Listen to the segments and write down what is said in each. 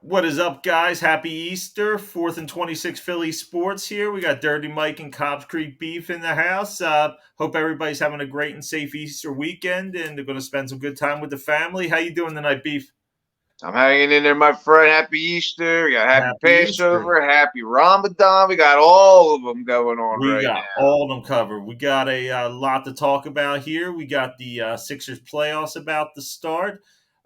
What is up, guys? Happy Easter. 4th and 26 Philly Sports here. We got Dirty Mike and Cobbs Creek Beef in the house. Hope everybody's having a great and safe Easter weekend, and they're going to spend some good time with the family. How you doing tonight, Beef? I'm hanging in there, my friend. Happy Easter. We got happy Happy Easter. Passover, happy Ramadan. We got all of them going on We right got now. all of them covered. We got a lot to talk about here. We got the Sixers playoffs about to start.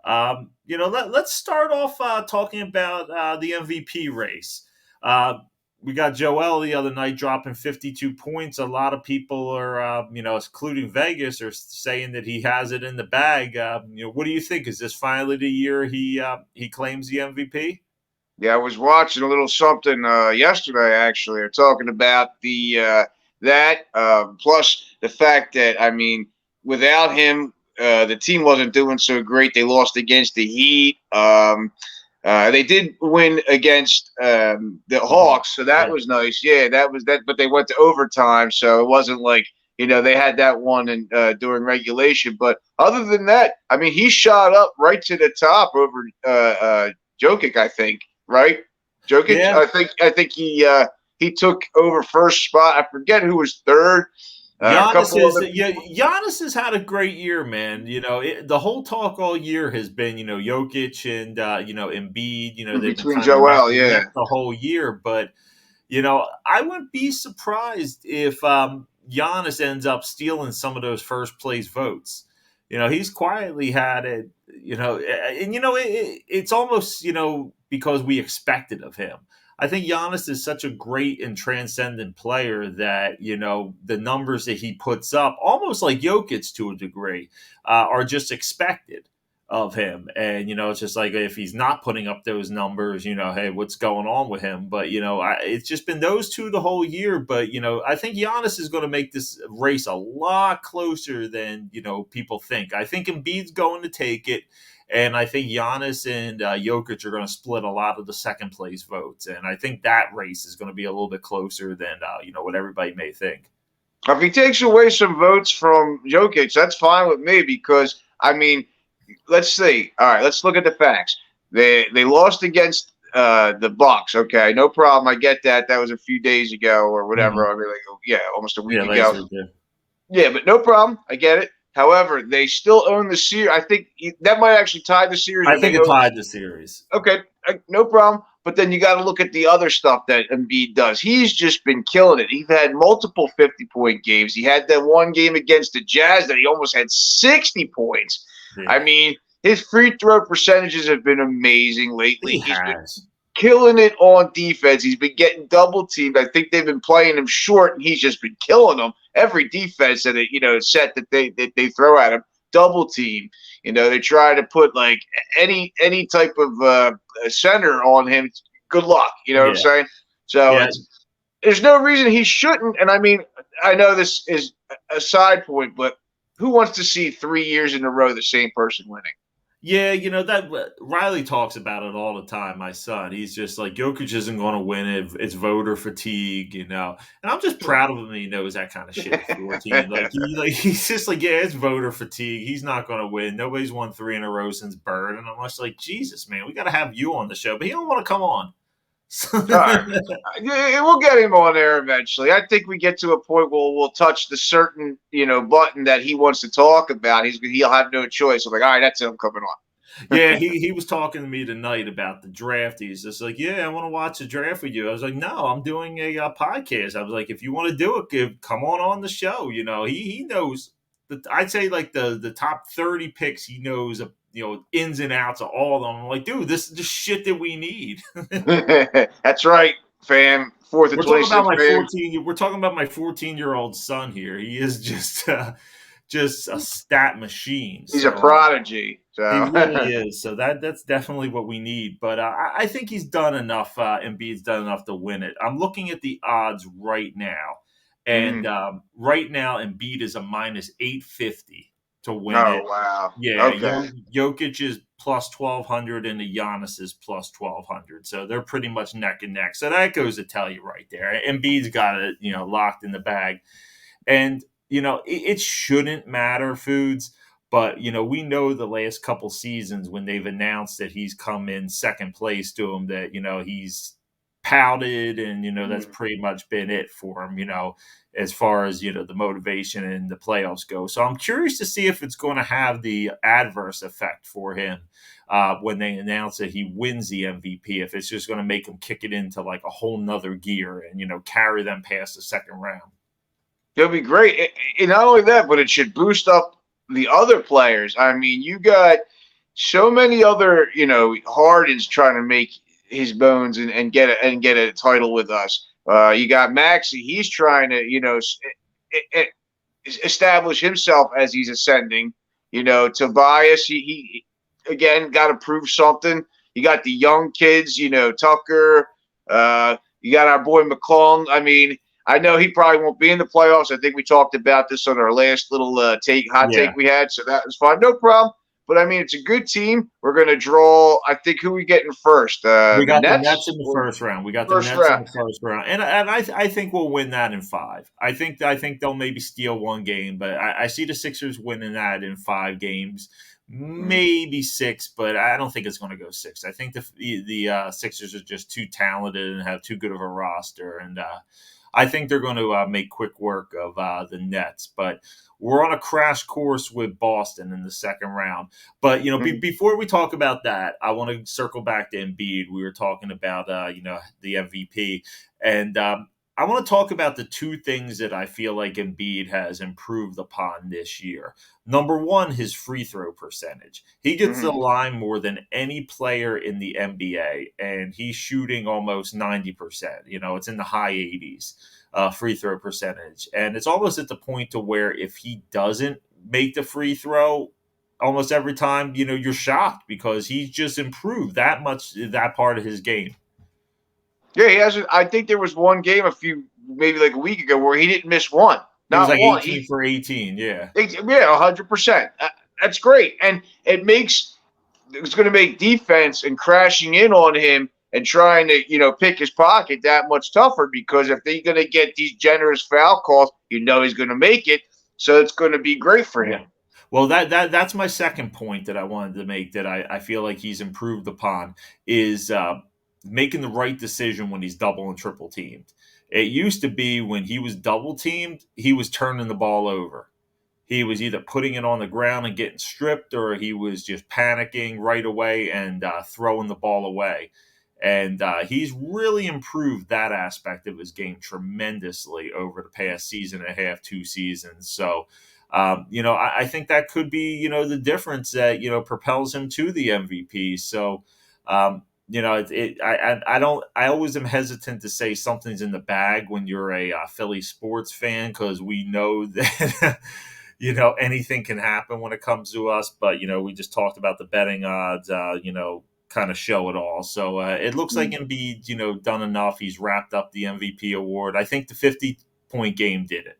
Let's start off talking about the MVP race. Uh, we got Joel the other night dropping 52 points. A lot of people are, including Vegas, are saying that he has it in the bag. What do you think? Is this finally the year he claims the MVP? Yeah, I was watching a little something yesterday. Actually, they're talking about the that plus the fact that without him, the team wasn't doing so great. They lost against the Heat. They did win against the The Hawks. Hawks, so that Yeah. was nice. Yeah, that was that. But they went to overtime, so it wasn't like they had that one in, during regulation. But other than that, I mean, he shot up right to the top over Jokic, I think, right? Jokic, Yeah, I think he took over first spot. I forget who was third. A Giannis couple is other yeah. people. Giannis has had a great year, man. The whole talk all year has been Jokic and Embiid. They've been Between kind of neck Joel, and yeah. neck the whole year, but I wouldn't be surprised if Giannis ends up stealing some of those first place votes. He's quietly had it. It's almost because we expected of him. I think Giannis is such a great and transcendent player that the numbers that he puts up, almost like Jokic to a degree, are just expected of him. And it's just like if he's not putting up those numbers, hey, what's going on with him? But it's just been those two the whole year. But I think Giannis is going to make this race a lot closer than people think. I think Embiid's going to take it. And I think Giannis and Jokic are going to split a lot of the second place votes, and I think that race is going to be a little bit closer than what everybody may think. If he takes away some votes from Jokic, that's fine with me because let's see. All right, let's look at the facts. They lost against the Bucks. Okay, no problem. I get that. That was a few days ago or whatever. Mhm. I mean, like, yeah, almost a week Yeah, last ago. week. Yeah. Yeah, but no problem. I get it. However, they still own the series. I think that might actually tie the series, I but think they it own. tied the series. Okay, no problem. But then you got to look at the other stuff that Embiid does. He's just been killing it. He's had multiple 50-point games. He had that one game against the Jazz that he almost had 60 points. I Yeah, mean, his free throw percentages have been amazing lately. he He's been has. killing it on defense. He's been getting double teamed. I think they've been playing him short, and he's just been killing them. Every defense that set that they throw at him, double team. They try to put like any type of center on him. Good luck. You know what I'm Yeah, saying? So yeah. it's there's no reason he shouldn't. And I mean, I know this is a side point, but who wants to see 3 years in a row the same person winning? Yeah, that Riley talks about it all the time. My son, he's just like Jokic isn't going to win it. It's voter fatigue, And I'm just proud of him. He knows that kind of shit at 14. He's just like, yeah, it's voter fatigue. He's not going to win. Nobody's won three in a row since Bird, and I'm just like, Jesus, man, we got to have you on the show, but he don't want to come on. All right. We'll get him on there eventually. I think we get to a point where we'll touch the certain, button that he wants to talk about. He'll have no choice. I'm like, all right, that's it. I'm coming on. Yeah, he was talking to me tonight about the draft. He's just like, yeah, I want to watch the draft with you. I was like, no, I'm doing a podcast. I was like, if you want to do it, come on the show. He knows. I'd say like the top 30 picks. He knows ins and outs of all of them. I'm like, dude, this is the shit that we need. That's right, fam. Fourth and We're talking about 26, my fam. 14. We're talking about my 14-year-old son here. He is just a stat machine. He's a So. prodigy. He So, really is. So that's definitely what we need. But I think he's done enough. Embiid's done enough to win it. I'm looking at the odds right now, and mm. right now Embiid is a minus 850 to win Oh it. wow. Yeah, Okay. Jokic is plus 1200, and the Giannis is plus 1200. So they're pretty much neck and neck. So that goes to tell you right there. Embiid's got it, locked in the bag, and it shouldn't matter, Foods. But, we know the last couple seasons when they've announced that he's come in second place to him, that, he's pouted, and, that's Mm. pretty much been it for him, as far as, the motivation and the playoffs go. So I'm curious to see if it's going to have the adverse effect for him when they announce that he wins the MVP, if it's just going to make him kick it into like a whole nother gear and, carry them past the second round. It'll be great. And not only that, but it should boost up the other players. I mean, you got so many other, Harden's trying to make his bones and get a title with us. You got Maxey. He's trying to, establish himself as he's ascending. Tobias, he again got to prove something. You got the young kids, Tucker. You got our boy McClung. I mean, I know he probably won't be in the playoffs. I think we talked about this on our last little take we had, so that was fine. No problem. But I mean, it's a good team. We're going to draw. I think who we getting first? We The got the Nets. Nets in the first round. We got the First Nets in round. the first round, and I think we'll win that in five. I think they'll maybe steal one game, but I see the Sixers winning that in 5 games, maybe 6, but I don't think it's going to go 6. I think the Sixers are just too talented and have too good of a roster, and I think they're going to make quick work of the Nets, but we're on a crash course with Boston in the second round. But, before we talk about that, I want to circle back to Embiid. We were talking about, the MVP. And I want to talk about the 2 things that I feel like Embiid has improved upon this year. Number one, his free throw percentage. He gets the line more than any player in the NBA, and he's shooting almost 90%. It's in the high 80s. Free throw percentage. And it's almost at the point to where if he doesn't make the free throw almost every time, you're shocked because he's just improved that much, that part of his game. Yeah, he hasn't. I think there was one game maybe like a week ago where he didn't miss one. It was Not like one. 18 for 18. Yeah. Yeah, 100%. That's great. And it's going to make defense and crashing in on him and trying to, pick his pocket that much tougher, because if they're going to get these generous foul calls, he's going to make it. So it's going to be great for him. Yeah. Well, that's my second point that I wanted to make, that I feel like he's improved upon, is making the right decision when he's double and triple teamed. It used to be when he was double teamed, he was turning the ball over. He was either putting it on the ground and getting stripped, or he was just panicking right away and throwing the ball away. And he's really improved that aspect of his game tremendously over the past season and a half, 2 seasons. So, I think that could be, the difference that, propels him to the MVP. So, I always am hesitant to say something's in the bag when you're a Philly sports fan, because we know that, anything can happen when it comes to us. But, we just talked about the betting odds, kind of show it all. So it looks like Embiid, done enough. He's wrapped up the MVP award. I think the 50-point game did it.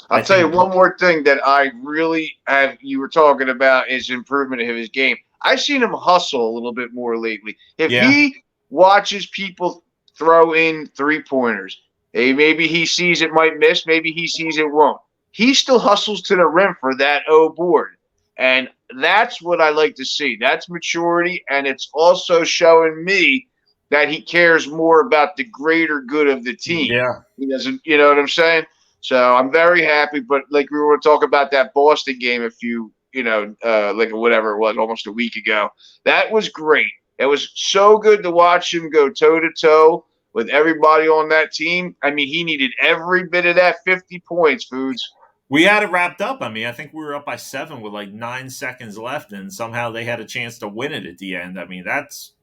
I'll tell you one more thing that I really you were talking about is improvement of his game. I've seen him hustle a little bit more lately. If he watches people throw in 3-pointers, maybe he sees it might miss, maybe he sees it won't. He still hustles to the rim for that board. And that's what I like to see. That's maturity, and it's also showing me that he cares more about the greater good of the team. Yeah. He doesn't, you know what I'm saying? So I'm very happy. But like we were talking about that Boston game like whatever it was, almost a week ago. That was great. It was so good to watch him go toe-to-toe with everybody on that team. I mean, he needed every bit of that 50 points, Foods. We had it wrapped up. I mean, I think we were up by 7 with like 9 seconds left, and somehow they had a chance to win it at the end. I mean, that's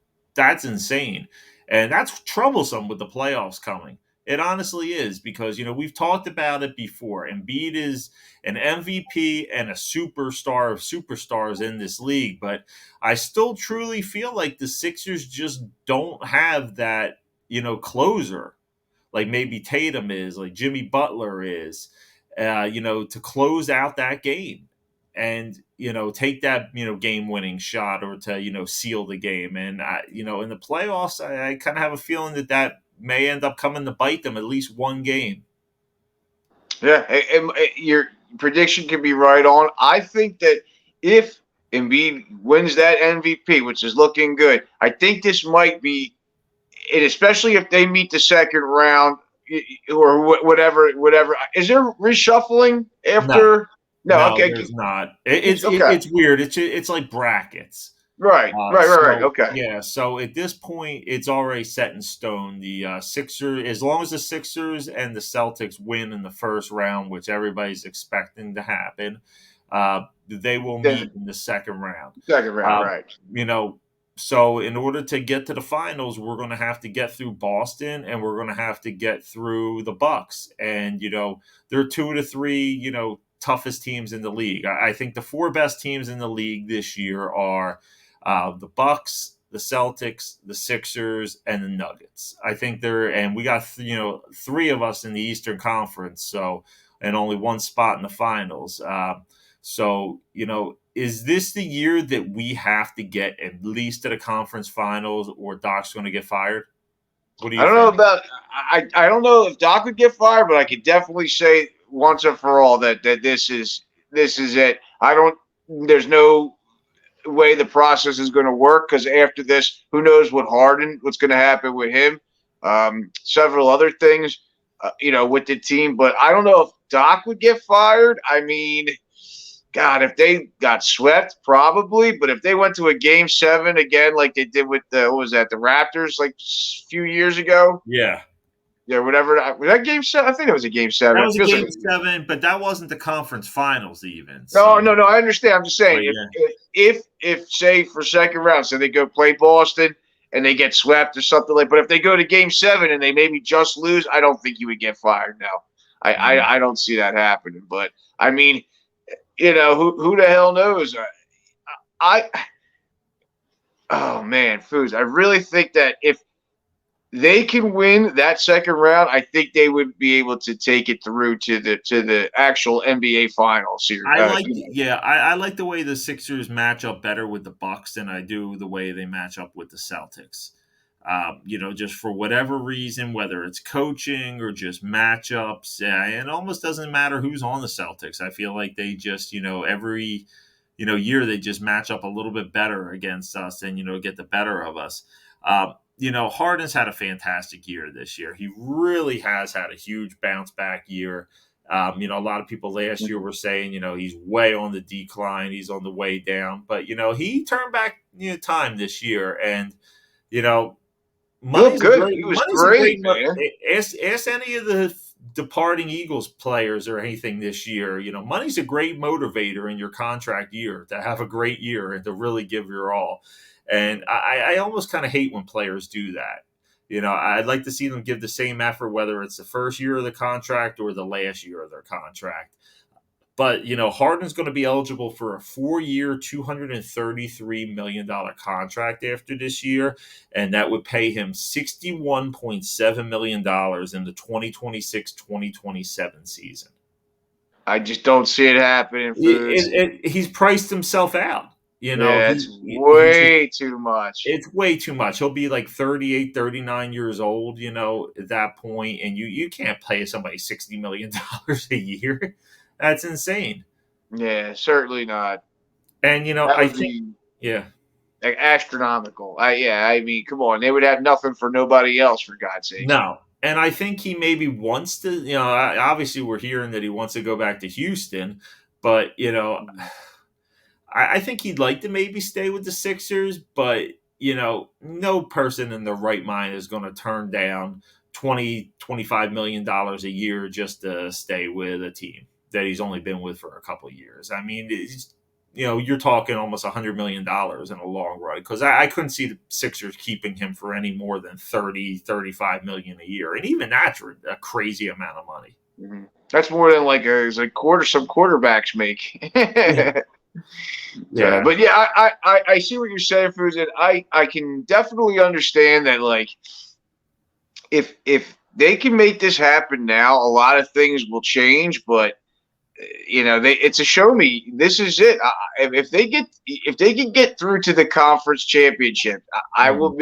insane. And that's troublesome with the playoffs coming. It honestly is, because, we've talked about it before. Embiid is an MVP and a superstar of superstars in this league, but I still truly feel like the Sixers just don't have that, closer, like maybe Tatum is, like Jimmy Butler is, to close out that game and, take that, game winning shot, or to, seal the game. And, in the playoffs, I kind of have a feeling that may end up coming to bite them at least one game. Yeah, your prediction can be right on. I think that if Embiid wins that MVP, which is looking good, I think this might be, and especially if they meet the second round or whatever. Is there reshuffling No, after? No, no, okay, there's not. okay, It's weird. It's like brackets. right. Okay, Yeah, so at this point, it's already set in stone. The Sixers, as long as the Sixers and the Celtics win in the first round, which everybody's expecting to happen, they will the meet in the second round. second round, Uh, right? you know, so in order to get to the finals, we're going to have to get through Boston, and we're going to have to get through the Bucks, and they're 2 to 3, toughest teams in the league. I think the four best teams in the league this year are the Bucks, the Celtics, the Sixers, and the Nuggets. I think and we got three of us in the Eastern Conference, and only one spot in the finals. Is this the year that we have to get at least to the conference finals, or Doc's going to get fired? What do I you don't know think? about. I don't know if Doc would get fired, but I could definitely say once and for all that this is it. I don't. There's no way the process is going to work because after this, who knows what's going to happen with him, several other things, with the team. But I don't know if Doc would get fired. I mean, God, if they got swept, probably. But if they went to a game seven again, like they did with what was that, the Raptors, like a few years ago, Yeah, yeah, whatever. Was that game seven? I think it was a game seven. that It was a feels like game seven, but that wasn't the conference finals even. no, So, no, no. I understand. I'm just saying, but yeah, if say for second round, so they go play Boston and they get swept or something like. But if they go to game seven and they maybe just lose, I don't think you would get fired. No, I don't see that happening. But I mean, who the hell knows? I oh man, Foos. I really think that if they can win that second round, I think they would be able to take it through to the actual NBA finals here. I like the way the Sixers match up better with the Bucks than I do the way they match up with the Celtics. Just for whatever reason, whether it's coaching or just matchups, it almost doesn't matter who's on the Celtics. I feel like they just, every, year they just match up a little bit better against us and, get the better of us. Harden's had a fantastic year this year. He really has had a huge bounce back year. A lot of people last year were saying, he's way on the decline, he's on the way down, but he turned back, time this year, and you know, He looked good. He was money's a great. great, man. Ask any of the departing Eagles players or anything this year. Money's a great motivator in your contract year to have a great year and to really give your all. And I almost kind of hate when players do that. I'd like to see them give the same effort, whether it's the first year of the contract or the last year of their contract. But, Harden's going to be eligible for a 4-year, $233 million contract after this year, and that would pay him $61.7 million in the 2026-2027 season. I just don't see it happening. He's priced himself out. It's way too much. It's way too much. He'll be like 38, 39 years old, at that point, and you can't pay somebody $60 million a year. That's insane. Yeah, certainly not. And I think, yeah, astronomical. I mean, come on, they would have nothing for nobody else, for God's sake. No, and I think he maybe wants to. Obviously, we're hearing that he wants to go back to Houston, but I think he'd like to maybe stay with the Sixers, but no person in their right mind is going to turn down $25 million a year just to stay with a team that he's only been with for a couple of years. I mean, you're talking almost $100 million in a long run, because I couldn't see the Sixers keeping him for any more than 35 million a year. And even that's a crazy amount of money. Mm-hmm. That's more than like some quarterbacks make. Yeah. But yeah, I see what you're saying, Foos, and I can definitely understand that, like, if they can make this happen now, a lot of things will change, but it's a show me. This is it. If they can get through to the conference championship, I will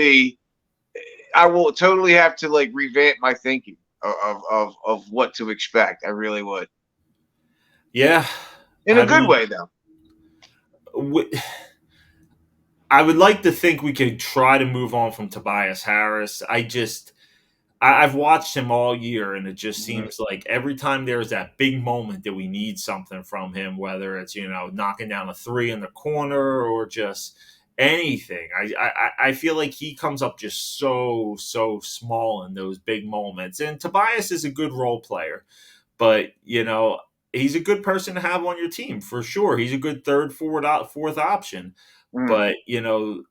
totally have to like revamp my thinking of what to expect. I really would. Yeah, in a good way, though. I would like to think we could try to move on from Tobias Harris. I've watched him all year, and it just Mhm. seems like every time there's that big moment that we need something from him, whether it's knocking down a three in the corner or just anything. I feel like he comes up just so small in those big moments. And Tobias is a good role player, but he's a good person to have on your team for sure. He's a good third, fourth option. Mm. But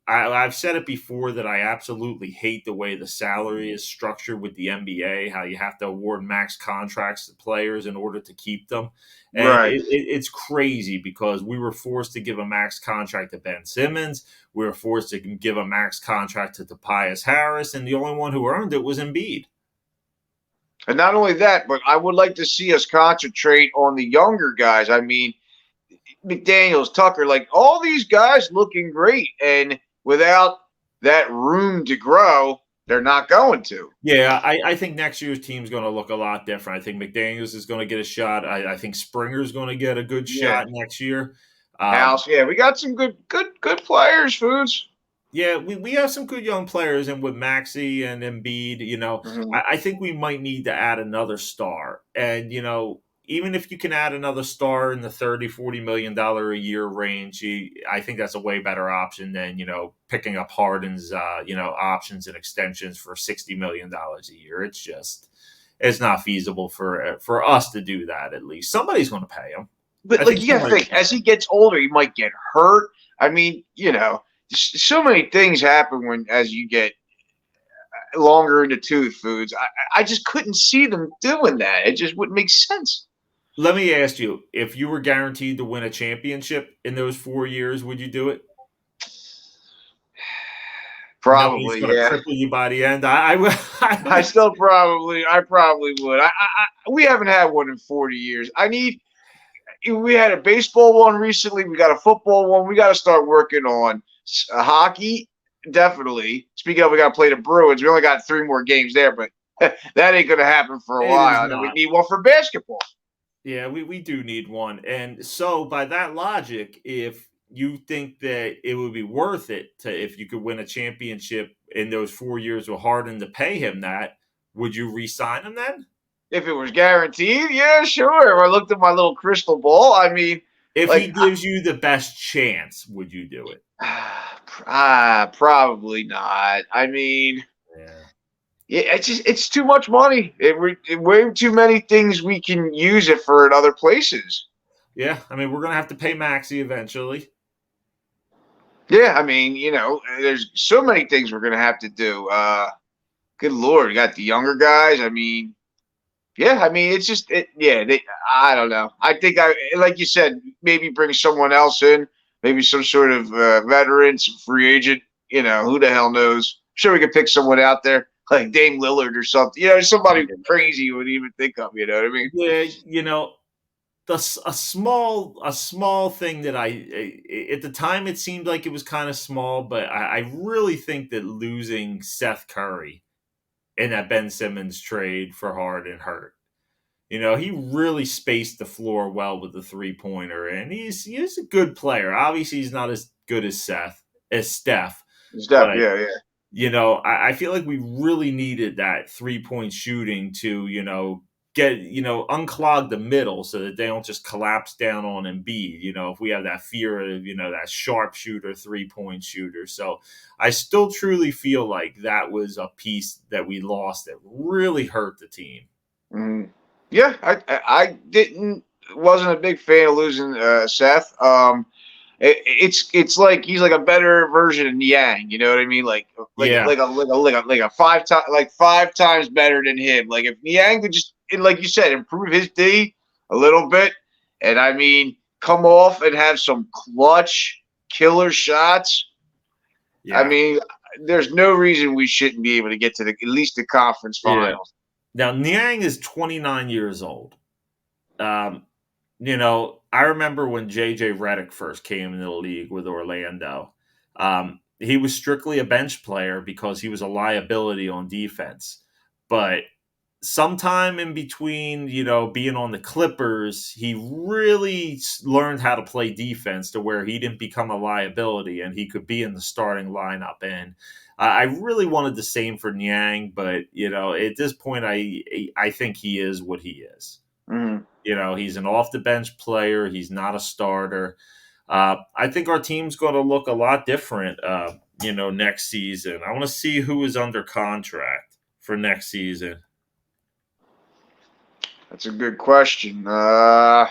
I've said it before that I absolutely hate the way the salary is structured with the NBA. How you have to award max contracts to players in order to keep them, and Right. it's crazy because we were forced to give a max contract to Ben Simmons. We were forced to give a max contract to Tobias Harris, and the only one who earned it was Embiid. And not only that, but I would like to see us concentrate on the younger guys. I mean, McDaniels, Tucker, like all these guys looking great. And without that room to grow, they're not going to. Yeah, I think next year's team's going to look a lot different. I think McDaniels is going to get a shot. I think Springer's going to get a good Yeah. shot next year. Um, House. Yeah, we got some good players, Foods. yeah, we have some good young players, and with Maxi and Embiid, Mhm. I think we might need to add another star. And even if you can add another star in the 30-40 million a year range, I think that's a way better option than picking up Harden's options and extensions for $60 million a year. It's not feasible for us to do that. At least somebody's going to pay him. But I like think you gotta somebody. think, as he gets older, he might get hurt. I mean, so many things happen when as you get longer in the tooth, Foods. I just couldn't see them doing that. It just wouldn't make sense. Let me ask you: if you were guaranteed to win a championship in those 4 years, would you do it? Knowing he's Probably, going to yeah. cripple you by the end, I I would. still I probably would. We haven't had one in 40 years. We had a baseball one recently. We got a football one. We got to start working on hockey. Definitely. Speaking of, we got to play the Bruins. We only got 3 more games there, but that ain't going to happen for a It is while. And then we not. need one for basketball. Yeah, we do need one. And so, by that logic, if you think that it would be worth it to if you could win a championship in those 4 years with Harden to pay him that, would you re-sign him then? If it was guaranteed, yeah, sure. If I looked at my little crystal ball, I mean, If he like, gives you the best chance, would you do it? probably not. I mean, Yeah. yeah, it's too much money. Way too many things we can use it for in other places. Yeah, I mean, we're gonna have to pay Maxi eventually. Yeah, I mean, there's so many things we're gonna have to do. Good lord, you got the younger guys. I mean, yeah, I mean, it's just it. Yeah, I don't know. I think like you said, maybe bring someone else in, maybe some sort of veteran, some free agent. Who the hell knows? I'm sure we could pick someone out there like Dame Lillard or something. Somebody crazy you would even think of. You know what I mean? Yeah, a small thing that at the time it seemed like it was kind of small, but I really think that losing Seth Curry in that Ben Simmons trade for Harden hurt. He really spaced the floor well with the 3-pointer, and he's a good player. Obviously, he's not as good as Steph, Steph, but yeah, yeah. I feel like we really needed that 3-point shooting to get unclog the middle so that they don't just collapse down on Embiid. If we have that fear of that sharpshooter 3-point shooter, so I still truly feel like that was a piece that we lost that really hurt the team. Mm. Yeah, I didn't wasn't a big fan of losing Seth. It's like he's like a better version of Niang. You know what I mean? Yeah, Like a 5 times like 5 times better than him. Like if Niang could just like you said improve his D a little bit, and I mean come off and have some clutch killer shots. I yeah, mean, there's no reason we shouldn't be able to get to at least the conference yeah. finals. Now Niang is 29 years old. Um, I remember when JJ Redick first came into the league with Orlando. He was strictly a bench player because he was a liability on defense. But sometime in between, being on the Clippers, he really learned how to play defense to where he didn't become a liability and he could be in the starting lineup. And I really wanted the same for Niang, but at this point, I think he is what he is. Mm-hmm. He's an off the bench player. He's not a starter. I think our team's going to look a lot different, next season. I want to see who is under contract for next season. That's a good question. I'm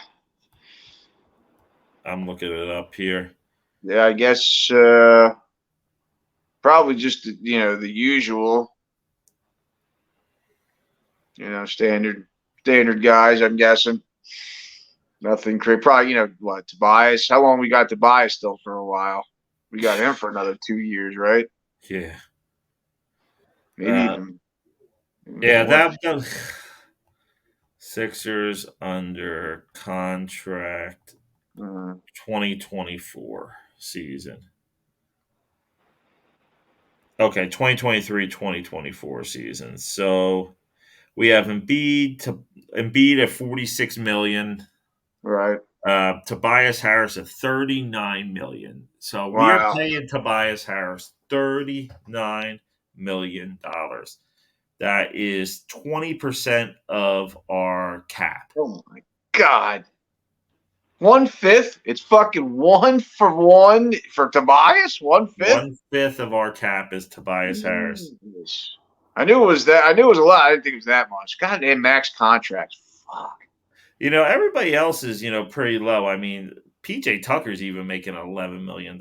looking it up here. Yeah, I guess probably just the usual, standard guys. I'm guessing nothing crazy. Probably what, Tobias? How long we got Tobias still for a while? We got him for another 2 years, right? Yeah, maybe even. Yeah, that Sixers under contract 2024 season. Okay, 2023-2024 season. So we have Embiid at $46 million. Right. Tobias Harris at $39 million. So Wow. we are paying Tobias Harris $39 million. That is 20% of our cap. Oh my God. 1/5? It's fucking 1-for-1 for Tobias? 1/5? 1/5 of our cap is Tobias Harris. I knew it was that. I knew it was a lot. I didn't think it was that much. God damn, max contracts. Fuck. Everybody else is, pretty low. I mean, PJ Tucker's even making $11 million.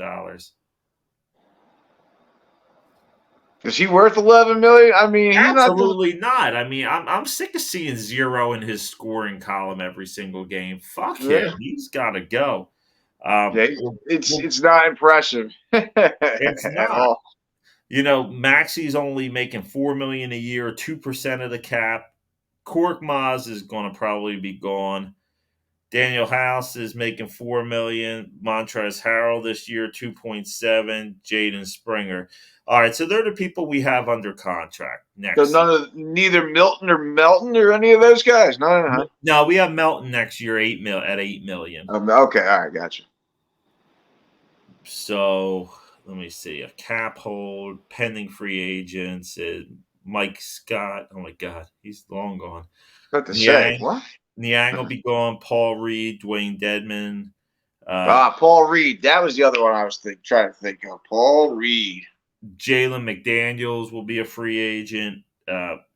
Is he worth $11 million? I mean, he's absolutely not. I mean, I'm sick of seeing 0 in his scoring column every single game. Fuck him. He's got to go. It's not impressive. It's not. All. Maxi's only making $4 million a year, 2% of the cap. Korkmaz is going to probably be gone. Daniel House is making $4 million. Montrezl Harrell this year, 2.7. Jaden Springer. All right, so they're the people we have under contract next. So neither Milton or Melton or any of those guys. No, we have Melton next year, $8 million. Okay, all right, gotcha. So let me see. A cap hold, pending free agents. Mike Scott. Oh my God, he's long gone. What to say? What? Niang will be gone. Paul Reed, Dwayne Dedman. Paul Reed. That was the other one I was trying to think of. Paul Reed. Jalen McDaniels will be a free agent.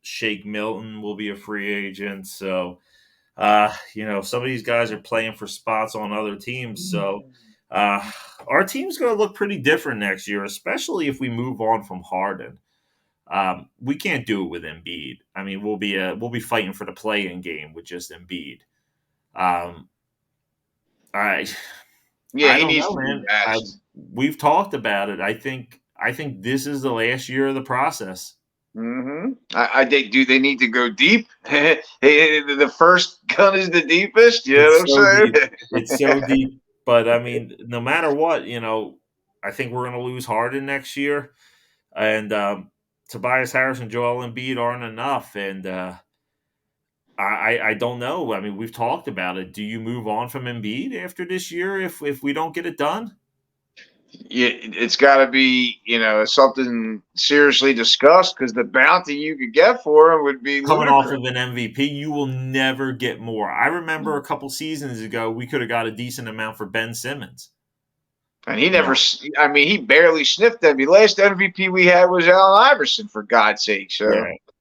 Shake Milton will be a free agent. So, some of these guys are playing for spots on other teams. So, our team's going to look pretty different next year, especially if we move on from Harden. We can't do it with Embiid. I mean, we'll be fighting for the play-in game with just Embiid. He needs to be we've talked about it. I think this is the last year of the process. Mm-hmm. I think. Do they need to go deep? The first gun is the deepest. You know what I'm saying? It's so deep. But I mean, no matter what, I think we're going to lose Harden next year, and Tobias Harris and Joel Embiid aren't enough. And I don't know. I mean, we've talked about it. Do you move on from Embiid after this year if we don't get it done? Yeah, it's got to be, something seriously discussed because the bounty you could get for him would be coming off of an MVP. You will never get more. I remember a couple seasons ago, we could have got a decent amount for Ben Simmons. And he never, he barely sniffed that. The last MVP we had was Allen Iverson, for God's sake. So.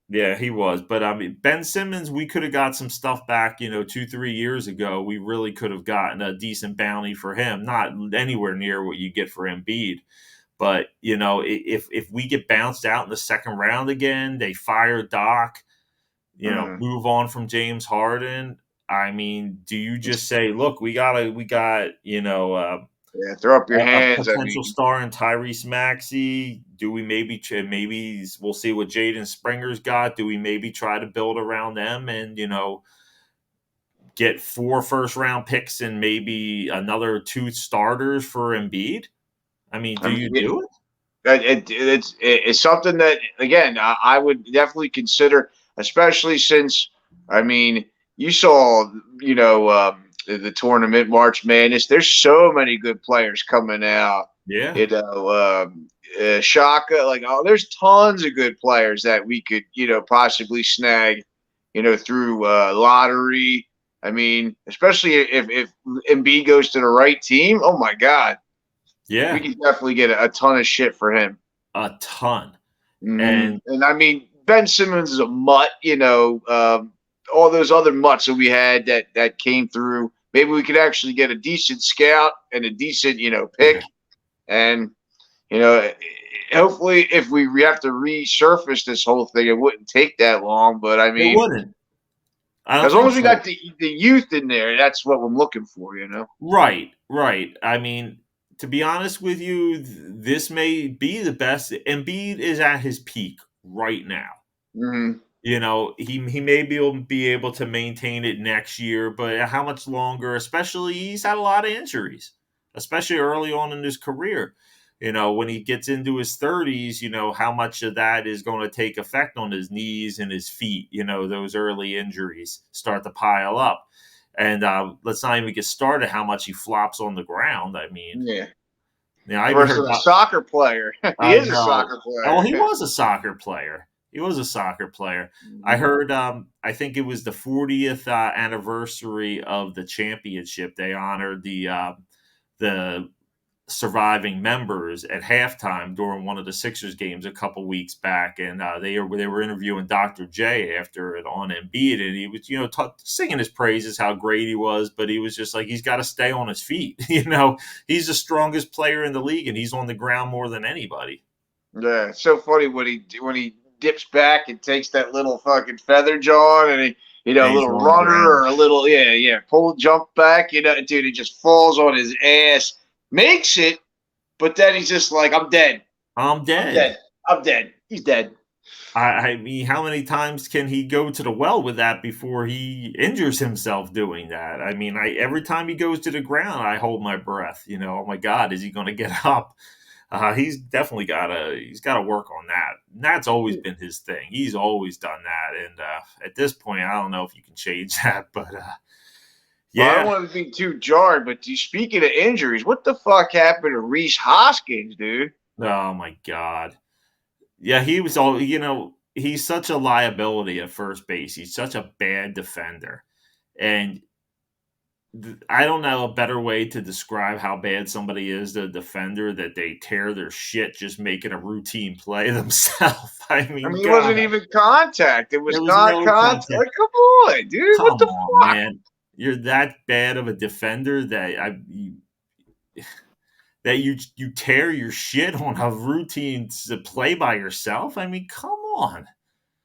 Yeah, he was. But, I mean, Ben Simmons, we could have got some stuff back, 2-3 years ago. We really could have gotten a decent bounty for him. Not anywhere near what you get for Embiid. But, if we get bounced out in the second round again, they fire Doc, move on from James Harden. I mean, do you just say, look, we got throw up your hands. Potential star in Tyrese Maxey. Do we maybe we'll see what Jaden Springer's got? Do we maybe try to build around them and get 4 first-round picks and maybe another 2 starters for Embiid? I mean, do you do it? It's something that, again, I would definitely consider. especially since, I mean, you saw, the tournament, March Madness. There's so many good players coming out. Yeah. Shaka, there's tons of good players that we could, possibly snag, through lottery. I mean, especially if Embiid goes to the right team. Oh my God, we Yeah. can definitely get a ton of shit for him. A ton. Mm-hmm. And And I mean, Ben Simmons is a mutt. All those other mutts that we had that came through. Maybe we could actually get a decent scout and a decent, pick, yeah, and you know, hopefully, if we have to resurface this whole thing, it wouldn't take that long. But I it mean, wouldn't. I don't as long think as we so. got the youth in there, that's what I'm looking for. Right, right. I mean, to be honest with you, this may be the best. Embiid is at his peak right now. Mm-hmm. He may be able to maintain it next year, but how much longer? Especially he's had a lot of injuries, especially early on in his career. When he gets into his 30s, how much of that is going to take effect on his knees and his feet. Those early injuries start to pile up. And let's not even get started how much he flops on the ground. I mean, Yeah. I even Versus heard a about. soccer player. He I is a know. soccer Well, player. he was a soccer player. He was a soccer player. I Mhm. heard. I think it was the 40th anniversary of the championship. They honored the surviving members at halftime during one of the Sixers games a couple weeks back, and they were interviewing Dr. J after it on Embiid, and he was singing his praises how great he was, but he was just like he's got to stay on his feet. He's the strongest player in the league, and he's on the ground more than anybody. Yeah, it's so funny when he dips back and takes that little fucking feather John and a And he's little on the runner ground. or a little pull jump back, dude, he just falls on his ass, makes it, but then he's just like, I'm dead. I'm I'm dead. dead. I'm dead. He's dead. I mean, how many times can he go to the well with that before he injures himself doing that? I mean, every time he goes to the ground, I hold my breath. Oh my God, is he going to get up? He's definitely got to work on that. And that's always been his thing. He's always done that, and at this point, I don't know if you can change that, but Well, I don't yeah. want to be too jarred, but speaking of injuries, what the fuck happened to Reese Hoskins, dude? Oh my God. Yeah, he was all. He's such a liability at first base. He's such a bad defender, and I don't know a better way to describe how bad somebody is, the defender, that they tear their shit just making a routine play themselves. I I mean, mean, it God, wasn't even contact. It there was was not no contact. contact. Like, come on, dude. What Come the on, fuck? man. You're that bad of a defender that you tear your shit on a routine to play by yourself. I mean, come on.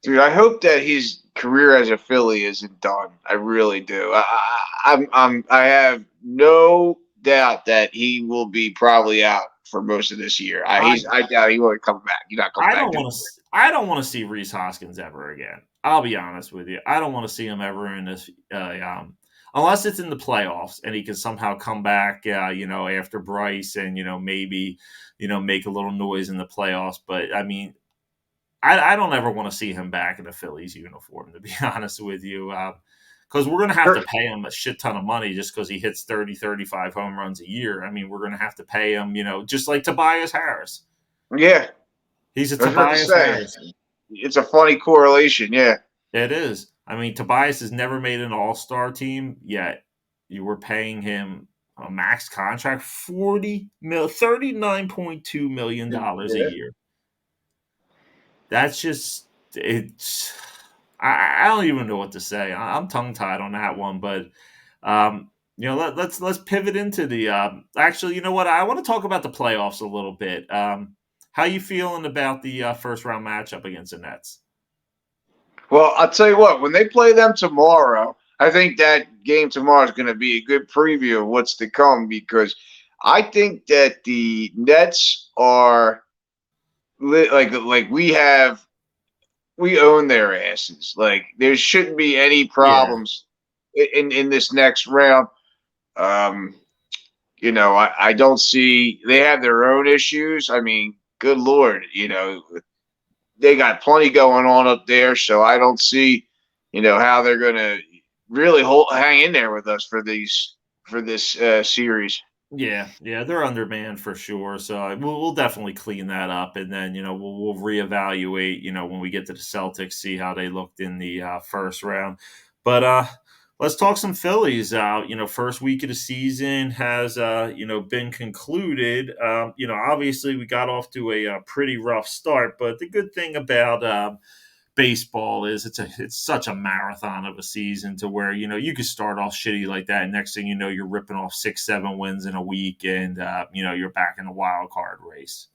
Dude, I hope that his career as a Philly isn't done. I really do. I have no doubt that he will be probably out for most of this year. I I doubt he will come back. He's not coming I back don't to. want to. I don't want to see Reese Hoskins ever again. I'll be honest with you. I don't want to see him ever in this, unless it's in the playoffs and he can somehow come back, after Bryce and maybe make a little noise in the playoffs. But I mean, I don't ever want to see him back in the Phillies uniform. To be honest with you. Because we're going to have to pay him a shit ton of money just because he hits 30, 35 home runs a year. I mean, we're going to have to pay him, just like Tobias Harris. Yeah, He's a I was about to Tobias say Harris. it's a funny correlation. Yeah. It is. I mean, Tobias has never made an all-star team yet. You were paying him a max contract, $39.2 million a Yeah. year. That's just it's. I don't even know what to say. I'm tongue tied on that one, but let's pivot into the. Actually, you know what? I want to talk about the playoffs a little bit. How you feeling about the first round matchup against the Nets? Well, I'll tell you what, when they play them tomorrow, I think that game tomorrow is going to be a good preview of what's to come because I think that the Nets are like we own their asses. Like there shouldn't be any Yeah, problems in this next round. Um, I don't see they have their own issues. I mean, good lord, they got plenty going on up there, so I don't see, how they're going to really hang in there with us for this series. Yeah, they're undermanned for sure. So we'll definitely clean that up, and then we'll reevaluate. When we get to the Celtics, see how they looked in the first round. But let's talk some Phillies. First week of the season has been concluded. Obviously we got off to a pretty rough start, but the good thing about baseball is it's such a marathon of a season to where you could start off shitty like that, and next thing you know you're ripping off 6-7 wins in a week, and you're back in the wild card race.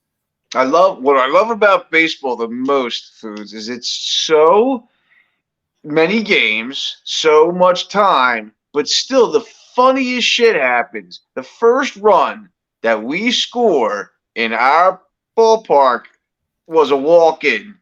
What I love about baseball the most, Foods, is it's so many games, so much time, but still the funniest shit happens. The first run that we score in our ballpark was a walk-in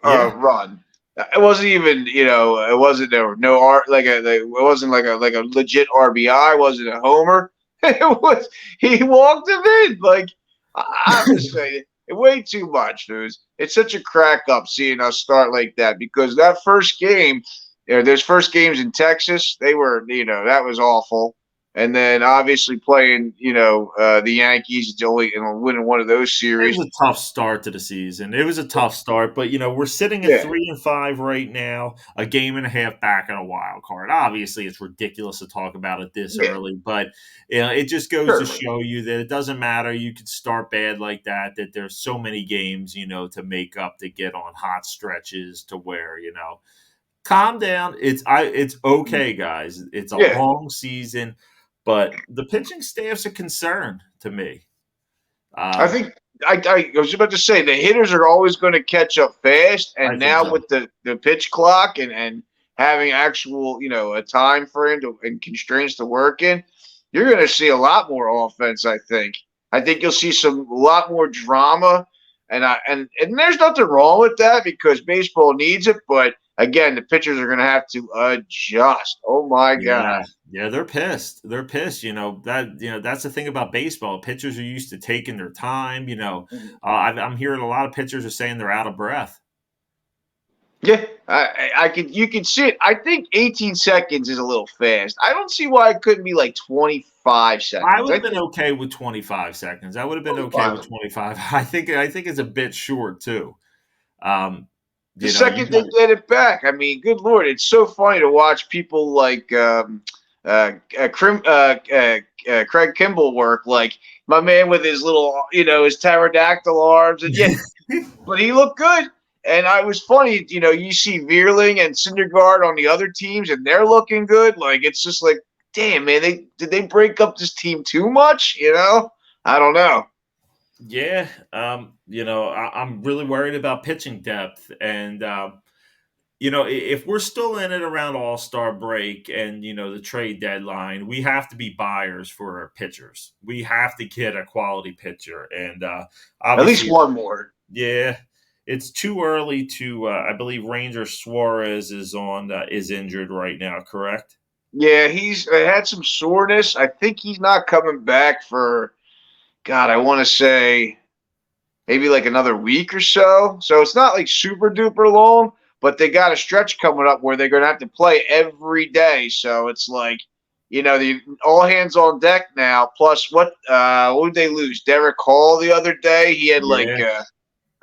run. It wasn't even, it wasn't there no art it wasn't like a legit RBI. It wasn't a homer. It was he walked him in. Like I'm just saying, way too much, dude. It's such a crack up seeing us start like that because that first game, those first games in Texas, they were, that was awful. And then obviously playing, the Yankees, winning one of those series. It was a tough start to the season. It was a tough start, but we're sitting at 3-5 right now, a game and a half back in a wild card. Obviously, it's ridiculous to talk about it this early, but it just goes to show you that it doesn't matter. You could start bad like that. That there's so many games, to make up to get on hot stretches to where calm down. It's okay, guys. It's a long season. But the pitching staff's a concern to me. I think I was about to say the hitters are always going to catch up fast, and now with the pitch clock and having actual a time frame and constraints to work in, you're going to see a lot more offense. I think you'll see a lot more drama, and there's nothing wrong with that because baseball needs it, but. Again, the pitchers are going to have to adjust. Oh my God! Yeah, they're pissed. They're pissed. That's the thing about baseball. Pitchers are used to taking their time. I'm hearing a lot of pitchers are saying they're out of breath. Yeah, you can see it. I think 18 seconds is a little fast. I don't see why it couldn't be like 25 seconds. I would have been okay with 25 seconds. I would have been okay with 25. I think it's a bit short too. The second they get it back, I mean, good Lord, it's so funny to watch people like Craig Kimball work, like my man with his little, his pterodactyl arms, and but he looked good. And I was funny, you see Vierling and Syndergaard on the other teams, and they're looking good. Like it's just like, damn, man, did they break up this team too much? I don't know. Yeah, I'm really worried about pitching depth, and if we're still in it around All-Star break and the trade deadline, we have to be buyers for our pitchers. We have to get a quality pitcher, and at least one more. Yeah, it's too early to. I believe Ranger Suarez is injured right now. Correct? Yeah, he's had some soreness. I think he's not coming back for. God, I want to say maybe like another week or so. So it's not like super duper long, but they got a stretch coming up where they're going to have to play every day. So it's like, the all hands on deck now. Plus, what did they lose? Derek Hall the other day. He had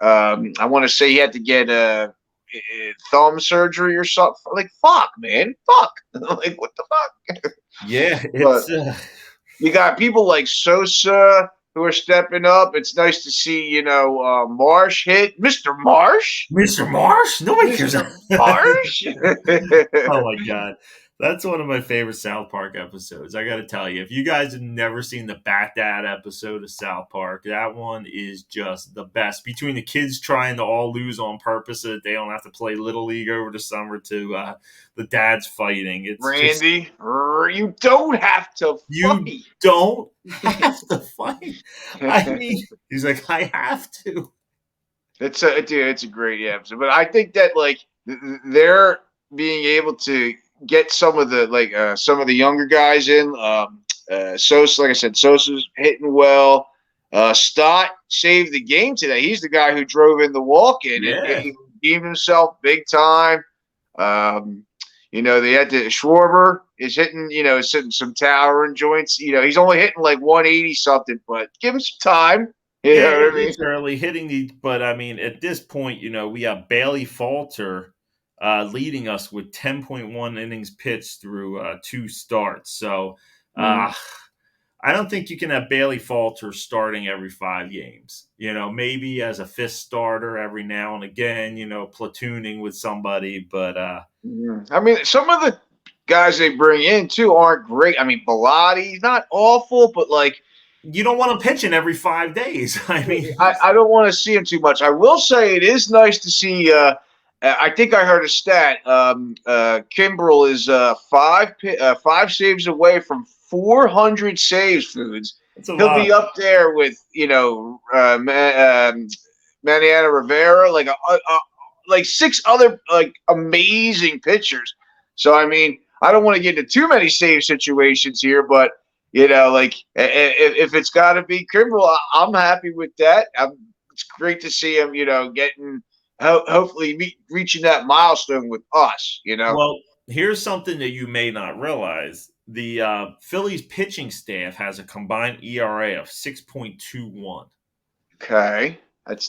I want to say he had to get a thumb surgery or something. Like, fuck, man, fuck. Like, what the fuck? Yeah, it's. You got people like Sosa who are stepping up. It's nice to see, Marsh hit. Mr. Marsh? Mr. Marsh? Nobody cares about Marsh? Oh, my God. That's one of my favorite South Park episodes. I got to tell you, if you guys have never seen the Bat Dad episode of South Park, that one is just the best. Between the kids trying to all lose on purpose so that they don't have to play Little League over the summer to the dads fighting. It's Randy, you don't have to fight. You don't have to fight. I mean, he's like, I have to. It's a great episode. But I think that, like, they're being able to get some of the younger guys in. Sosa, like I said, Sosa's hitting well. Stott saved the game today. He's the guy who drove in the walk-in and Yeah. he redeemed himself big time. Um, they had to Schwarber is hitting, is hitting some towering joints. He's only hitting like 180 something, but give him some time. You Yeah, know what I mean? it's early hitting the, but I mean, at this point, we have Bailey Falter leading us with 10.1 innings pitched through two starts. So Mm. uh, I don't think you can have Bailey Falter starting every 5 games. Maybe as a fifth starter every now and again, platooning with somebody, but Mhm. I mean, some of the guys they bring in too aren't great. I mean, Bilotti, not awful, but like you don't want him pitching every 5 days. I mean, I don't want to see him too much. I will say it is nice to see. I think I heard a stat. Kimbrel is five saves away from 400 saves. Foods. it's a He'll be lot. up there with Mariano Rivera, like six other like amazing pitchers. So I mean, I don't want to get into too many save situations here, but like if it's got to be Kimbrel, I'm happy with that. It's great to see him, getting hopefully reaching that milestone with us. Well, here's something that you may not realize. The Phillies pitching staff has a combined ERA of 6.21. Okay,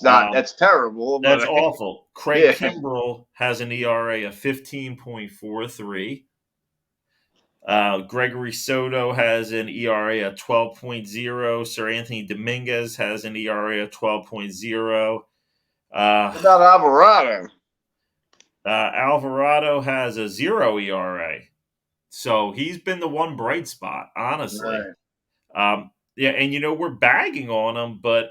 Um, that's terrible, that's but awful. Craig yeah, Kimbrell has an ERA of 15.43. Gregory Soto has an ERA of 12.0. Sir Anthony Dominguez has an ERA of 12.0. Uh, what about Alvarado? Alvarado has a 0 ERA. So he's been the one bright spot, honestly. Right. Yeah, and we're bagging on him, but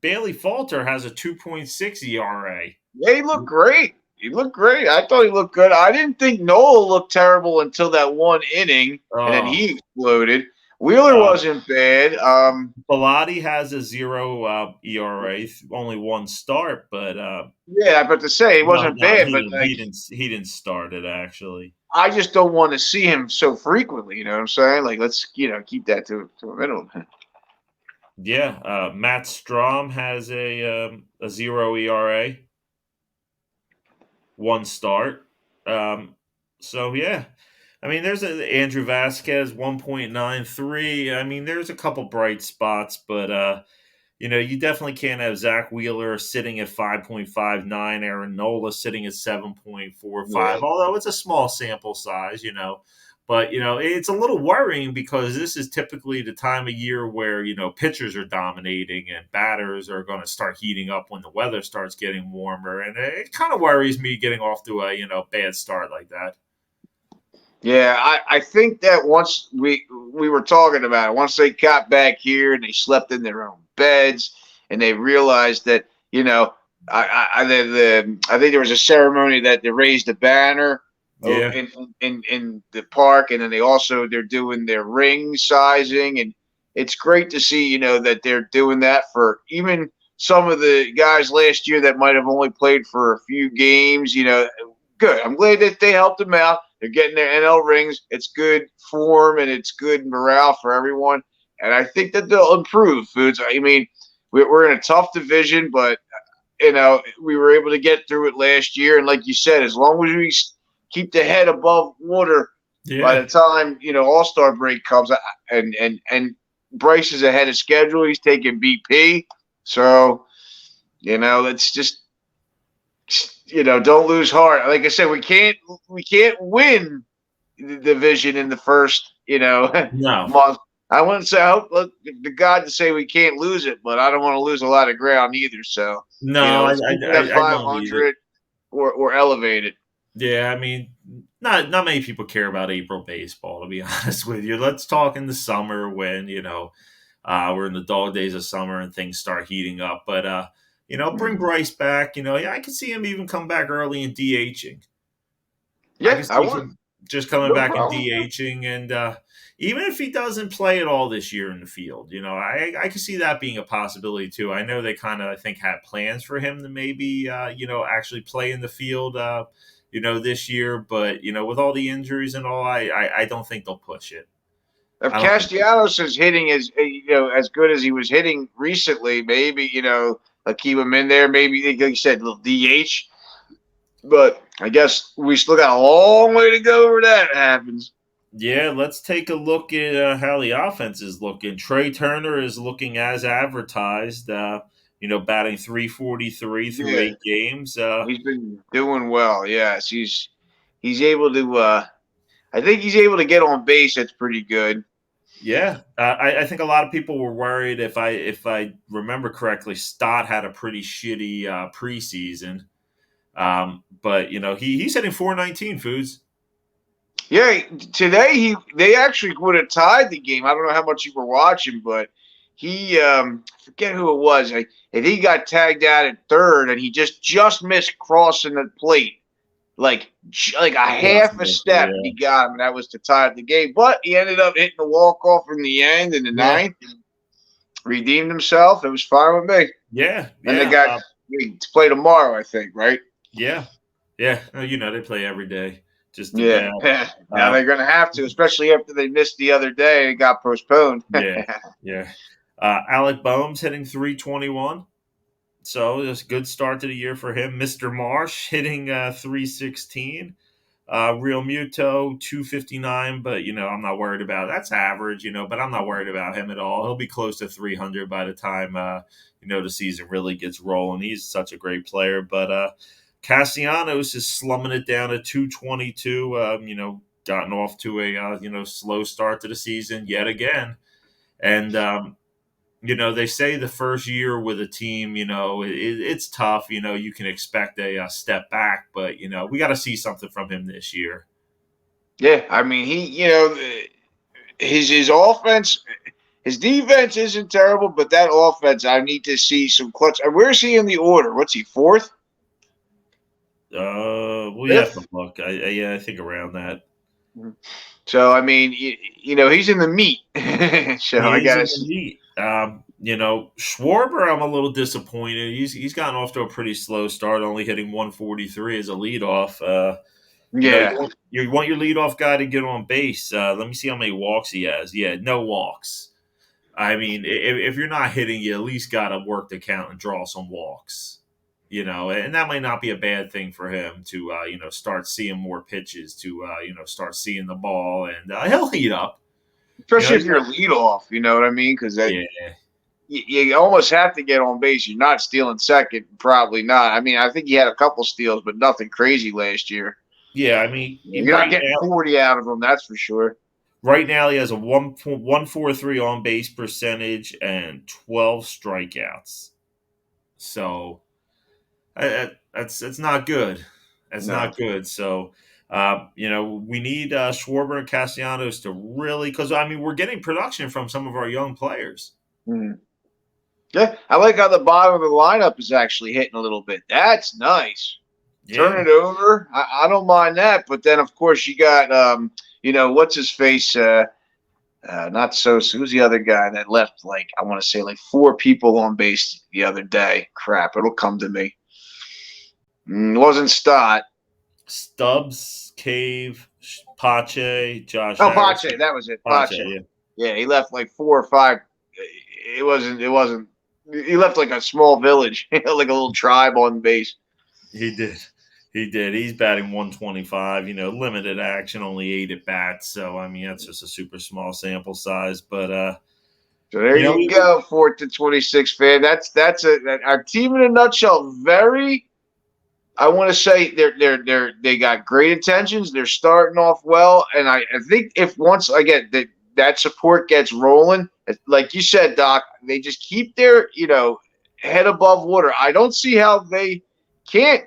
Bailey Falter has a 2.6 ERA. Yeah, he looked great. He looked great. I thought he looked good. I didn't think Noel looked terrible until that one inning, and then Oh, he exploded. Wheeler uh, wasn't bad. Bilotti has a 0 ERA, only one start, but Yeah, I about to say he no, wasn't no, bad, he but didn't. like He didn't start it actually. I just don't want to see him so frequently. You know what I'm saying? Like let's keep that to a minimum. Yeah, Matt Strom has a 0 ERA, one start. Um, so yeah, I mean, there's Andrew Vasquez 1.93. I mean, there's a couple bright spots, but you definitely can't have Zach Wheeler sitting at 5.59, Aaron Nola sitting at 7.45. Yeah. Although it's a small sample size. But it's a little worrying because this is typically the time of year where pitchers are dominating and batters are going to start heating up when the weather starts getting warmer, and it kind of worries me getting off to a bad start like that. Yeah, I think that once we were talking about it, once they got back here and they slept in their own beds and they realized that I think there was a ceremony that they raised the banner Yeah, in the park, and then they're doing their ring sizing, and it's great to see that they're doing that for even some of the guys last year that might have only played for a few games. Good. I'm glad that they helped them out. They're getting their NL rings. It's good form and it's good morale for everyone. And I think that they'll improve, Foods. I mean, we're in a tough division, but we were able to get through it last year. And like you said, as long as we keep the head above water, by yeah. the time All Star break comes, and Bryce is ahead of schedule. He's taking BP, so it's just don't lose heart. Like I said, we can't win the division in the first No, month. I wouldn't say I hope the God to say we can't lose it, but I don't want to lose a lot of ground either. So no, let's keep it at I don't either. 500 or elevate it. Yeah, I mean, not many people care about April baseball, to be honest with you. Let's talk in the summer when we're in the dog days of summer and things start heating up. But bring Bryce back. Yeah, I can see him even come back early and DHing. I Yeah, can I see would. him just coming No back and problem. DHing, and even if he doesn't play at all this year in the field, I can see that being a possibility too. I know they kind of I think had plans for him to maybe actually play in the field this year, but with all the injuries and all, I don't think they'll push it. If I don't think. Castellanos is hitting as good as he was hitting recently, maybe keep him in there. Maybe like you said, little DH. But I guess we still got a long way to go where that happens. Yeah, let's take a look at how the offense is looking. Trey Turner is looking as advertised. Batting 343 through Yeah, 8 games. he's been doing well. Yes, he's able to. I think he's able to get on base. That's pretty good. Yeah, I think a lot of people were worried if I remember correctly. Stott had a pretty shitty preseason, but he's hitting 419 foods. Yeah, today they actually would have tied the game. I don't know how much you were watching, but he I forget who it was. And he got tagged out at third, and he just missed crossing the plate like a half a step, and he got him, and that was to tie up the game. But he ended up hitting the walk off in the end in the ninth, and redeemed himself. It was fine with me. Yeah, And they yeah, got to play tomorrow, I think, right? yeah, yeah. They play every day, just Yeah. about. Now they're going to have to, especially after they missed the other day and got postponed. Yeah, yeah. Alec Boehm's hitting 321. So it's a good start to the year for him. Mr. Marsh hitting 316. Real Muto 259, but I'm not worried about it. That's average, but I'm not worried about him at all. He'll be close to 300 by the time the season really gets rolling. He's such a great player, but Castellanos is slumming it down at 222. Gotten off to a slow start to the season yet again, and they say the first year with a team, it's tough. You can expect a step back, but we got to see something from him this year. Yeah, I mean his offense, his defense isn't terrible, but that offense, I need to see some clutch. Where's he in the order? What's he, fourth? We have to look. Yeah, I think around that. So I mean, he's in the meat. So I He's in gotta. the meat. Schwarber, I'm a little disappointed. He's gotten off to a pretty slow start, only hitting 143 as a leadoff. Yeah. You want your leadoff guy to get on base. Let me see how many walks he has. Yeah, no walks. I mean, if you're not hitting, you at least got to work the count and draw some walks. And that might not be a bad thing for him to, start seeing more pitches, to, start seeing the ball, and he'll heat up. Especially if you're a leadoff, you know what I mean? Because yeah. You almost have to get on base. You're not stealing second, probably not. I mean, I think he had a couple steals, but nothing crazy last year. Yeah, I mean, you're not getting 40 out of him, that's for sure. Right now, he has a 1.143 on base percentage and 12 strikeouts. So that's not good. That's not good. So we need Schwarber and Castellanos to really, because we're getting production from some of our young players. Mm-hmm. Yeah, I like how the bottom of the lineup is actually hitting a little bit. That's nice. Yeah. Turn it over. I don't mind that. But then, of course, you got, what's his face? Not Sosa. Who's the other guy that left, I want to say, 4 people on base the other day? Crap, it'll come to me. It wasn't Stott. Stubbs, Cave, Pache, Josh. Oh, Pache. That was it. Pache. Yeah, he left 4 or 5. It wasn't. He left a small village, like a little tribe on base. He did. He's batting 125. Limited action, only 8 at bats. So that's just a super small sample size. But so there you go, 4th to 26 fan. That's our team in a nutshell. Very, I want to say they got great intentions. They're starting off well, and I think if once again that support gets rolling, like you said, Doc, they just keep their head above water. I don't see how they can't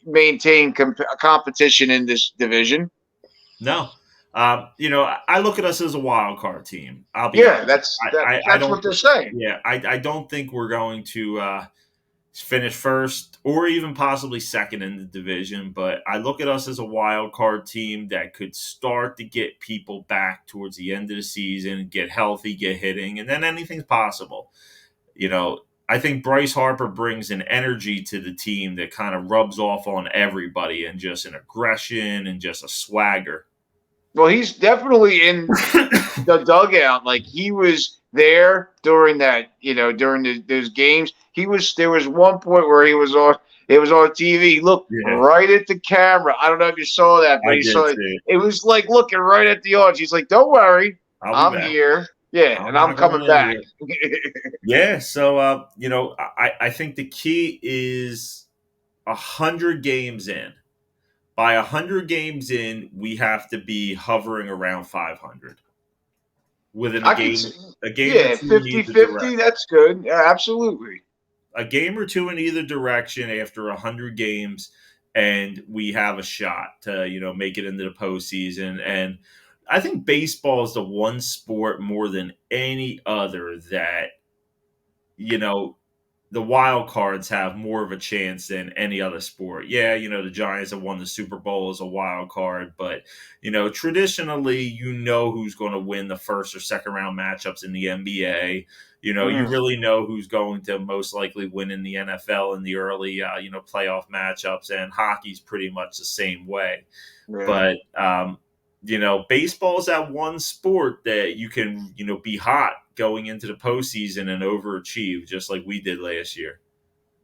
maintain competition in this division. No. I look at us as a wild card team. I'll be honest. That's what they're saying. Yeah, I don't think we're going to finish first or even possibly second in the division, but I look at us as a wild card team that could start to get people back towards the end of the season, get healthy, get hitting, and then anything's possible. I think Bryce Harper brings an energy to the team that kind of rubs off on everybody, and just an aggression and just a swagger. Well, he's definitely in the dugout. Like he was there during that, during those games. He was. There was one point where he was on. It was on TV. He looked Yeah, right at the camera. I don't know if you saw that, but I he did saw it. too. It was like looking right at the audience. He's like, "Don't worry, I'll be I'm back. here. Yeah, I'm and I'm not coming going back." anywhere. Yeah, so I think the key is 100 games in. By 100 games in, we have to be hovering around 500 within I could, a game or yeah, two in either 50-50. direction. That's good. Yeah, absolutely. A game or two in either direction after 100 games, and we have a shot to make it into the postseason. And I think baseball is the one sport more than any other that you know the wild cards have more of a chance than any other sport. Yeah, the Giants have won the Super Bowl as a wild card, but traditionally, who's going to win the first or second round matchups in the NBA. You Mm, really know who's going to most likely win in the NFL in the early, playoff matchups, and hockey's pretty much the same way. yeah. But baseball is that one sport that you can, be hot going into the postseason and overachieve, just like we did last year.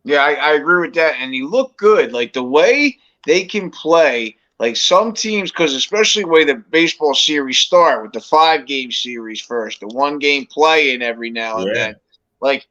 Yeah, I agree with that. And he looked good. Like the way they can play, like some teams, because especially the way the baseball series start with the 5 game series first, the 1 game play in every now and Yeah. then. Like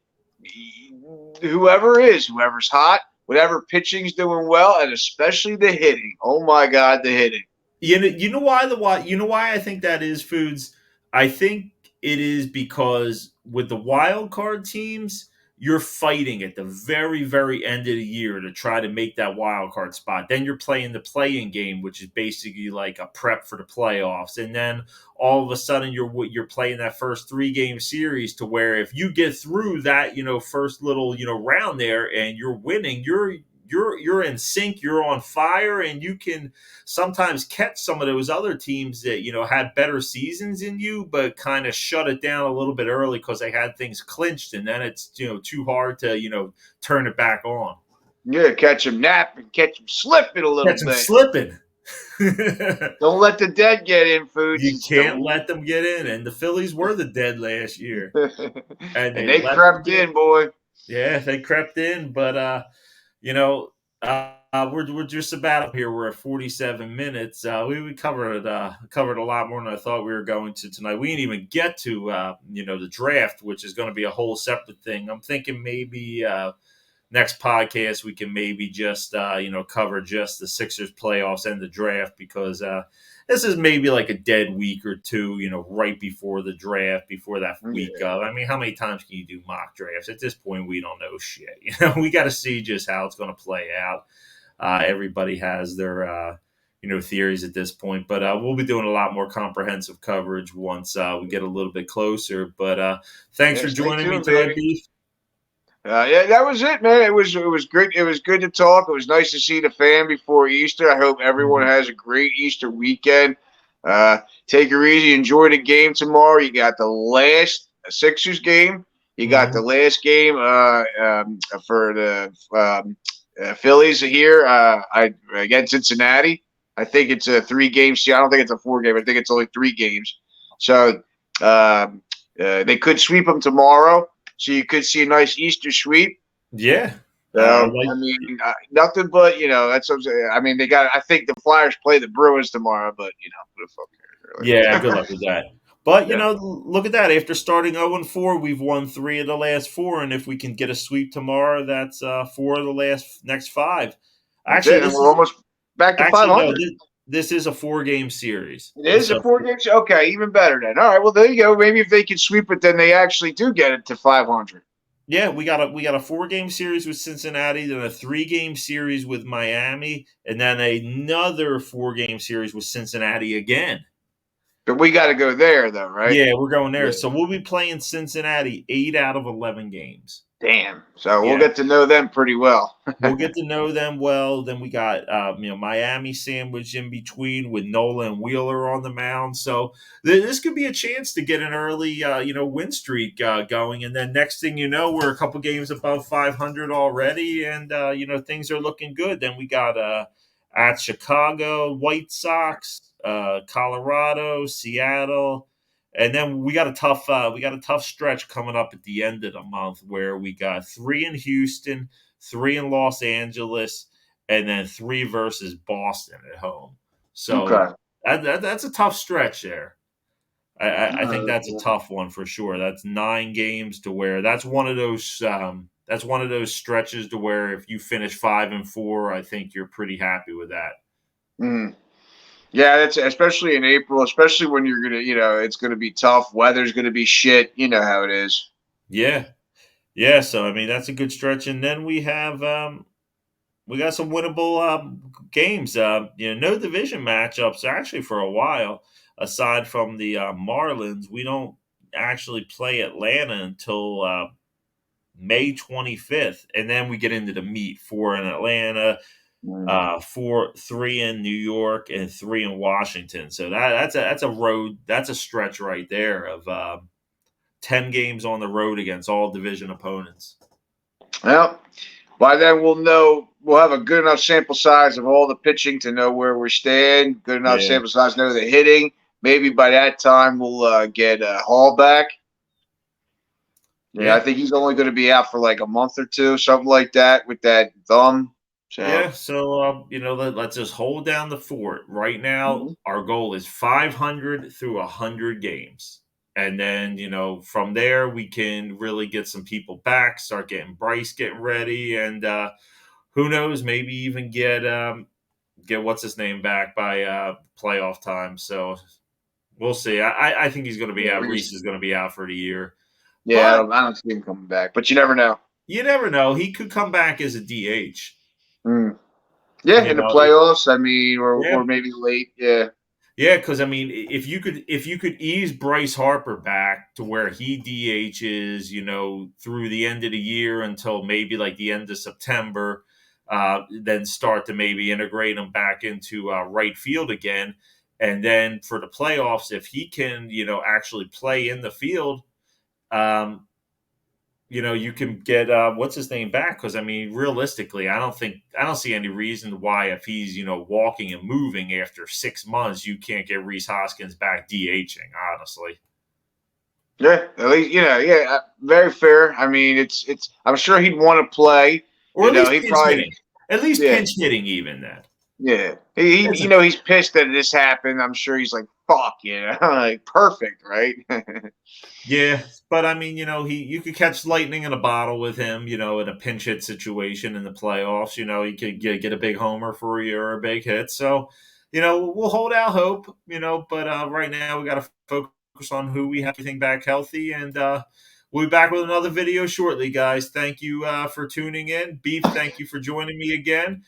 whoever's hot, whatever pitching's doing well, and especially the hitting. Oh my God, the hitting. You know why I think that is, Foods. I think it is because with the wild card teams, you're fighting at the very end of the year to try to make that wild card spot. Then you're playing the play-in game, which is basically like a prep for the playoffs. And then all of a sudden you're playing that first 3 game series, to where if you get through that first little round there and you're winning, you're in sync, you're on fire, and you can sometimes catch some of those other teams that had better seasons than you, but kind of shut it down a little bit early because they had things clinched, and then it's too hard to turn it back on. Yeah, catch him napping, catch him slipping a little Catch them bit. slipping. Don't let the dead get in, Foods. You can't let them get in, and the Phillies were the dead last year, and And they they let them crept get. in, boy. Yeah, they crept in, but you know, we're just about up here. We're at 47 minutes. We covered a lot more than I thought we were going to tonight. We didn't even get to the draft, which is going to be a whole separate thing. I'm thinking maybe next podcast we can maybe just cover just the Sixers playoffs and the draft, because this is maybe like a dead week or two, right before the draft, before that week Yeah. of. I mean, how many times can you do mock drafts? At this point, we don't know shit. We got to see just how it's going to play out. Everybody has their theories at this point, but we'll be doing a lot more comprehensive coverage once we get a little bit closer. But thanks Yeah, for stay joining me tuned, tonight, baby. Beef. Yeah, that was it, man. It was great. It was good to talk. It was nice to see the fan before Easter. I hope everyone Mhm. has a great Easter weekend. Take it easy. Enjoy the game tomorrow. You got the last Sixers game. You got the Mhm. last game for the Phillies here against Cincinnati. I think it's a 3 game. See, I don't think it's a 4 game. I think it's only 3 games. So they could sweep them tomorrow. So you could see a nice Easter sweep. Yeah, like I mean, nothing but that's what I'm saying. I mean, they got. I think the Flyers play the Bruins tomorrow, but who the fuck yeah. cares, Good really? luck with that. But Yeah, look at that. After starting 0-4, we've won 3 of the last 4, and if we can get a sweep tomorrow, that's 4 of the next 5. that's Actually, it, and this we're is almost back to no. 500. This is a 4 game series. It is a So 4 game. Okay, even better then. All right, well there you go. Maybe if they can sweep it, then they actually do get it to 500. yeah, we got a 4 game series with Cincinnati, then a 3 game series with Miami, and then another 4 game series with Cincinnati again. But we got to go there though, right? Yeah, we're going there. Yeah. So we'll be playing Cincinnati 8 out of 11 games. Damn. So we'll Yeah, get to know them pretty well. we'll get to know them well. Then we got Miami sandwiched in between with Nola and Wheeler on the mound. So this could be a chance to get an early win streak going. And then next thing you know, we're a couple games above 500 already, and things are looking good. Then we got at Chicago, White Sox, Colorado, Seattle, and then we got a tough stretch coming up at the end of the month where we got 3 in Houston, 3 in Los Angeles, and then 3 versus Boston at home. So Okay. that's a tough stretch there. I think that's a Yeah. tough one for sure. That's 9 games to where that's one of those stretches to where if you finish 5-4, I think you're pretty happy with that. Mm. Yeah, that's especially in April, especially when you're gonna, it's gonna be tough. Weather's gonna be shit. You know how it is. Yeah, yeah. So I mean, that's a good stretch, and then we got some winnable games. No division matchups actually for a while. Aside from the Marlins, we don't actually play Atlanta until May 25th, and then we get into the meat. 4 in Atlanta, Mm. 3 in New York, and 3 in Washington. So that's a road, that's a stretch right there of 10 games on the road against all division opponents. Well, by then we'll know. We'll have a good enough sample size of all the pitching to know where we stand. Good enough Yeah, sample size to know the hitting. Maybe by that time we'll get Hall back. Yeah, I yeah, think he's only going to be out for like a month or two, something like that, with that thumb. So, yeah. So let's just hold down the fort. Right now, mhm. our goal is 500 through 100 games. And then, from there, we can really get some people back, start getting Bryce getting ready, and who knows, maybe even get what's his name back by playoff time. So we'll see. I think he's going to be Yeah, out. Reese is going to be out for the year, yeah, but I don't see him coming back, but you never know. you never know. He could come back as a DH. Mm. Yeah, You in the know, playoffs, I mean, yeah, or maybe late. Yeah, yeah. Because I mean, if you could ease Bryce Harper back to where he DHs, through the end of the year until maybe like the end of September, then start to maybe integrate him back into right field again. And then for the playoffs, if he can, actually play in the field, um, you can get what's his name back because I mean, realistically, I don't see any reason why if he's walking and moving after 6 months, you can't get Reese Hoskins back DHing. Honestly, yeah. At least, yeah, very fair. I mean, it's. I'm sure he'd want to play. or at least He pinch probably, hitting, at least yeah. pinch hitting even then. Yeah, It's he's pissed that this happened. I'm sure he's like, "Fuck," like perfect, right? Yeah, but I mean, you could catch lightning in a bottle with him, in a pinch hit situation in the playoffs. You could get a big homer for you or a big hit. So, we'll hold out hope, but right now we got to focus on who we have everything back healthy. And we'll be back with another video shortly, guys. Thank you for tuning in. Beef, thank you for joining me again.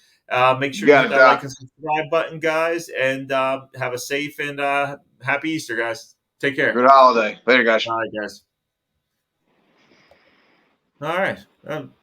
Make You sure you got hit it, that like Doc. and subscribe button, guys. And have a safe and happy Easter, guys. Take care. Good holiday. Later, guys. All right, guys. All right.